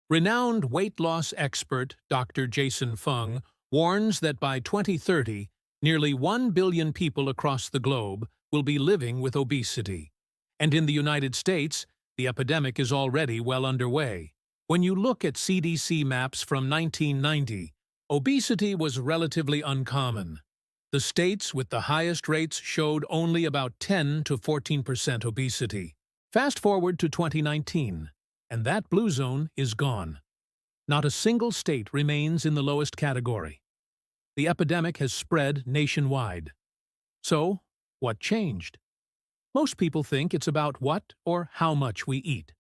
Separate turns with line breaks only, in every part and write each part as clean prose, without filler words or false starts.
Renowned weight loss expert Dr. Jason Fung warns that by 2030, nearly 1 billion people across the globe will be living with obesity. And in the United States, the epidemic is already well underway. When you look at CDC maps from 1990, obesity was relatively uncommon. The states with the highest rates showed only about 10 to 14% obesity. Fast forward to 2019, and that blue zone is gone. Not a single state remains in the lowest category. The epidemic has spread nationwide. So, what changed? Most people think it's about what or how much we eat.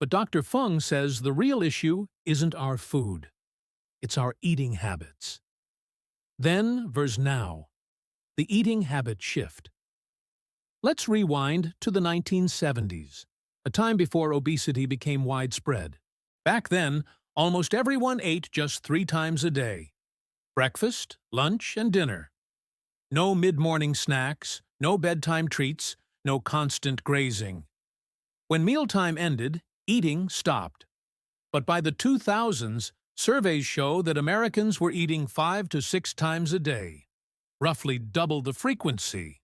But Dr. Fung says the real issue isn't our food. It's our eating habits. Then versus now. The eating habit shift. Let's rewind to the 1970s, a time before obesity became widespread. Back then, almost everyone ate just 3 times a day: breakfast, lunch, and dinner. No mid-morning snacks, no bedtime treats, no constant grazing. When mealtime ended, eating stopped. But by the 2000s, surveys show that Americans were eating 5 to 6 times a day, roughly double the frequency.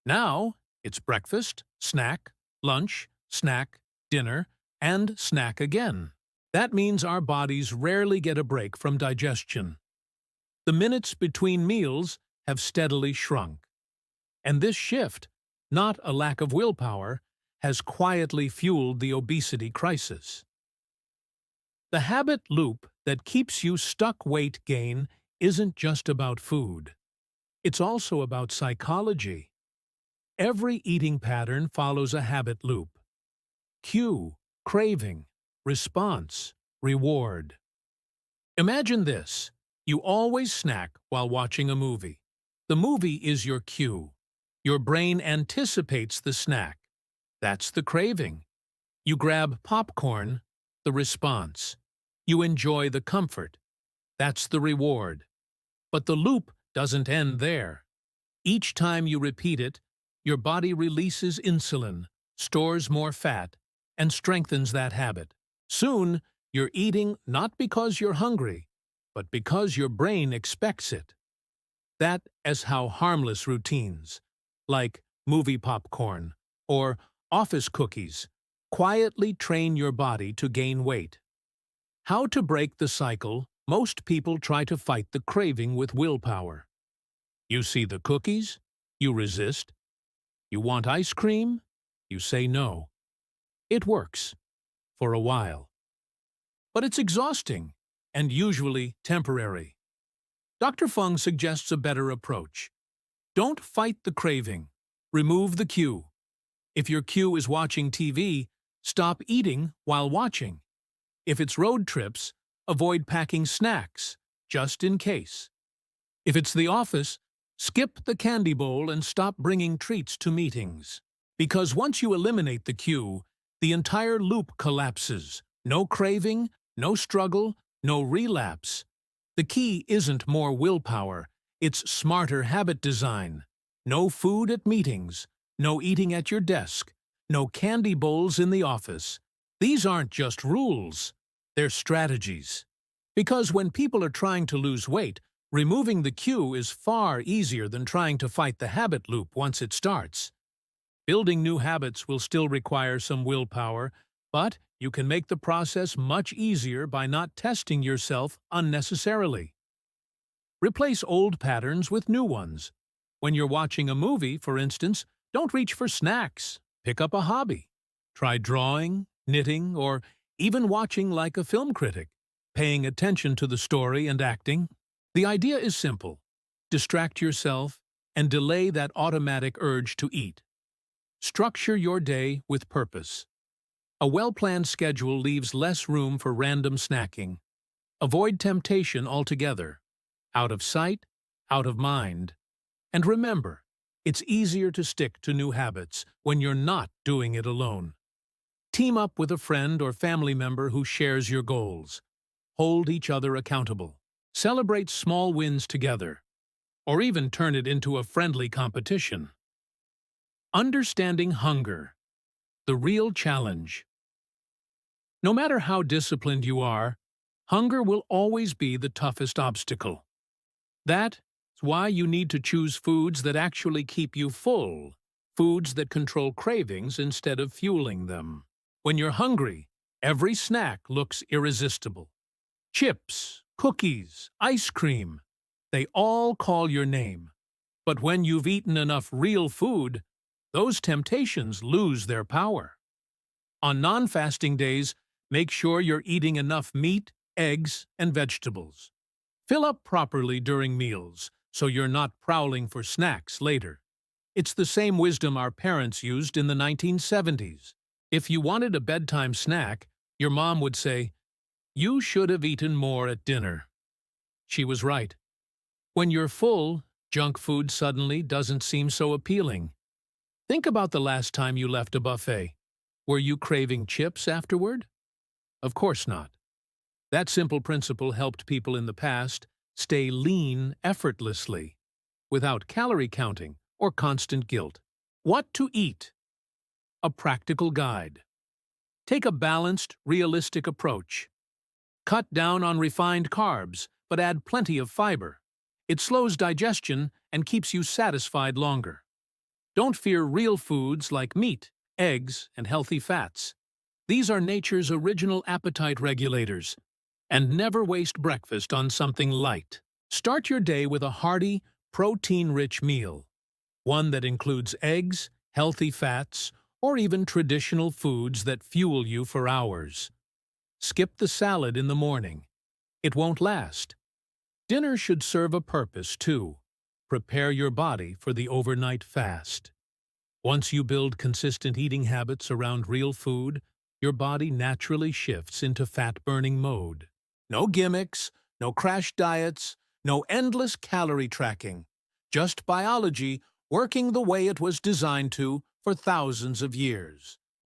Now, it's breakfast, snack, lunch, snack, dinner, and snack again. That means our bodies rarely get a break from digestion. The minutes between meals have steadily shrunk. And this shift, not a lack of willpower, has quietly fueled the obesity crisis. The habit loop that keeps you stuck weight gain isn't just about food. It's also about psychology. Every eating pattern follows a habit loop. Cue, craving, response, reward. Imagine this. You always snack while watching a movie. The movie is your cue. Your brain anticipates the snack. That's the craving. You grab popcorn, the response. You enjoy the comfort. That's the reward. But the loop doesn't end there. Each time you repeat it, your body releases insulin, stores more fat, and strengthens that habit. Soon, you're eating not because you're hungry, but because your brain expects it. That is how harmless routines, like movie popcorn or office cookies, quietly train your body to gain weight. How to break the cycle? Most people try to fight the craving with willpower. You see the cookies? You resist. You want ice cream? You say no. It works. For a while. But it's exhausting, and usually temporary. Dr. Fung suggests a better approach. Don't fight the craving. Remove the cue. If your cue is watching TV, stop eating while watching. If it's road trips, avoid packing snacks, just in case. If it's the office, skip the candy bowl and stop bringing treats to meetings. Because once you eliminate the cue, the entire loop collapses. No craving, no struggle, no relapse. The key isn't more willpower, it's smarter habit design. No food at meetings, no eating at your desk, no candy bowls in the office. These aren't just rules, they're strategies. Because when people are trying to lose weight, removing the cue is far easier than trying to fight the habit loop once it starts. Building new habits will still require some willpower, but you can make the process much easier by not testing yourself unnecessarily. Replace old patterns with new ones. When you're watching a movie, for instance, don't reach for snacks. Pick up a hobby. Try drawing, knitting, or even watching like a film critic, paying attention to the story and acting. The idea is simple. Distract yourself and delay that automatic urge to eat. Structure your day with purpose. A well-planned schedule leaves less room for random snacking. Avoid temptation altogether. Out of sight, out of mind. And remember, it's easier to stick to new habits when you're not doing it alone. Team up with a friend or family member who shares your goals. Hold each other accountable. Celebrate small wins together. Or even turn it into a friendly competition. Understanding hunger. The real challenge. No matter how disciplined you are, hunger will always be the toughest obstacle. That's why you need to choose foods that actually keep you full, foods that control cravings instead of fueling them. When you're hungry, every snack looks irresistible. Chips, cookies, ice cream, they all call your name. But when you've eaten enough real food, those temptations lose their power. On non-fasting days, make sure you're eating enough meat, eggs, and vegetables. Fill up properly during meals, so you're not prowling for snacks later. It's the same wisdom our parents used in the 1970s. If you wanted a bedtime snack, your mom would say, "You should have eaten more at dinner." She was right. When you're full, junk food suddenly doesn't seem so appealing. Think about the last time you left a buffet. Were you craving chips afterward? Of course not. That simple principle helped people in the past stay lean effortlessly, without calorie counting or constant guilt. What to eat? A practical guide. Take a balanced, realistic approach. Cut down on refined carbs, but add plenty of fiber. It slows digestion and keeps you satisfied longer. Don't fear real foods like meat, eggs, and healthy fats. These are nature's original appetite regulators. And never waste breakfast on something light. Start your day with a hearty, protein-rich meal. One that includes eggs, healthy fats, or even traditional foods that fuel you for hours. Skip the salad in the morning. It won't last. Dinner should serve a purpose, too. Prepare your body for the overnight fast. Once you build consistent eating habits around real food, your body naturally shifts into fat-burning mode. No gimmicks, no crash diets, no endless calorie tracking. Just biology working the way it was designed to for thousands of years.